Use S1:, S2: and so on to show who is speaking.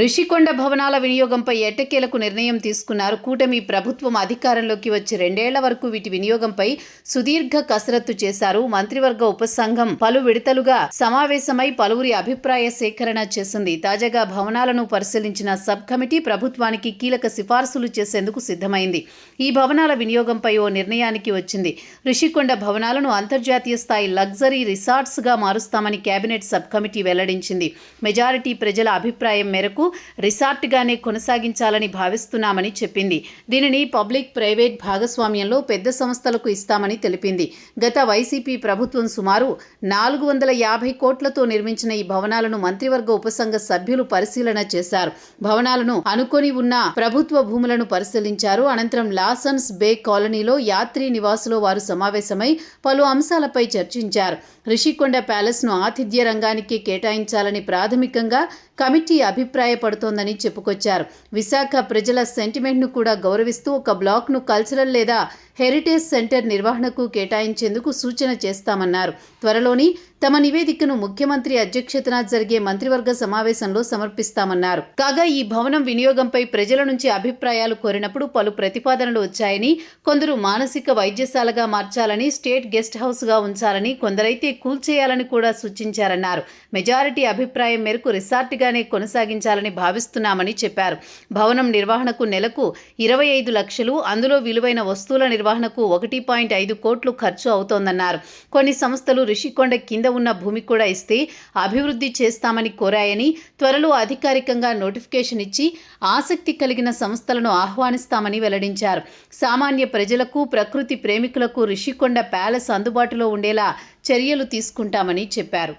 S1: రిషికొండ భవనాల వినియోగంపై ఎట్టకేలకు నిర్ణయం తీసుకున్నారు. కూటమి ప్రభుత్వం అధికారంలోకి వచ్చి 2 ఏళ్ల వరకు వీటి వినియోగంపై సుదీర్ఘ కసరత్తు చేశారు. మంత్రివర్గ ఉపసంఘం పలు విడతలుగా సమావేశమై పలువురి అభిప్రాయ సేకరణ చేసింది. తాజాగా భవనాలను పరిశీలించిన సబ్ కమిటీ ప్రభుత్వానికి కీలక సిఫార్సులు చేసేందుకు సిద్ధమైంది. ఈ భవనాల వినియోగంపై ఓ నిర్ణయానికి వచ్చింది. రిషికొండ భవనాలను అంతర్జాతీయ స్థాయి లగ్జరీ రిసార్ట్స్గా మారుస్తామని కేబినెట్ సబ్ కమిటీ వెల్లడించింది. మెజారిటీ ప్రజల అభిప్రాయం మేరకు రిసార్ట్గానే కొనసాగించాలని భావిస్తున్నామని చెప్పింది. దీనిని పబ్లిక్ ప్రైవేట్ భాగస్వామ్యంలో పెద్ద సంస్థలకు ఇస్తామని తెలిపింది. గత వైసీపీ ప్రభుత్వం సుమారు 450 కోట్లతో నిర్మించిన ఈ భవనాలను మంత్రివర్గ ఉపసంఘ సభ్యులు పరిశీలన చేశారు. భవనాలను అనుకొని ఉన్న ప్రభుత్వ భూములను పరిశీలించారు. అనంతరం లాసన్స్ బే కాలనీలో యాత్రీ నివాసులో వారు సమావేశమై పలు అంశాలపై చర్చించారు. రిషికొండ ప్యాలెస్ను ఆతిథ్య రంగానికి కేటాయించాలని ప్రాథమికంగా కమిటీ అభిప్రాయపడుతోందని చెప్పుకొచ్చారు. విశాఖ ప్రజల సెంటిమెంట్ను కూడా గౌరవిస్తూ ఒక బ్లాక్ను కల్చరల్ లేదా హెరిటేజ్ సెంటర్ నిర్వహణకు కేటాయించేందుకు సూచన చేస్తామన్నారు. త్వరలోని తమ నివేదికను ముఖ్యమంత్రి అధ్యక్షతన జరిగే మంత్రివర్గ సమావేశంలో సమర్పిస్తామన్నారు. కాగా ఈ భవనం వినియోగంపై ప్రజల నుంచి అభిప్రాయాలు కోరినప్పుడు పలు ప్రతిపాదనలు వచ్చాయని, కొందరు మానసిక వైద్యశాలగా మార్చాలని, స్టేట్ గెస్ట్ హౌస్గా ఉంచాలని, కొందరైతే కూల్చేయాలని కూడా సూచించారన్నారు. మెజారిటీ అభిప్రాయం మేరకు రిసార్ట్గానే కొనసాగించాలని భావిస్తున్నామని చెప్పారు. భవనం నిర్వహణకు నెలకు 25 లక్షలు, అందులో విలువైన వస్తువుల నిర్వహణకు 1.5 కోట్లు ఖర్చు అవుతోందన్నారు. కొన్ని సంస్థలు రిషికొండ కింద ఉన్న భూమి కూడా ఇస్తే అభివృద్ధి చేస్తామని కోరాయని, త్వరలో అధికారికంగా నోటిఫికేషన్ ఇచ్చి ఆసక్తి కలిగిన సంస్థలను ఆహ్వానిస్తామని వెల్లడించారు. సామాన్య ప్రజలకు, ప్రకృతి ప్రేమికులకు రిషికొండ ప్యాలెస్ అందుబాటులో ఉండేలా చర్యలు తీసుకుంటామని చెప్పారు.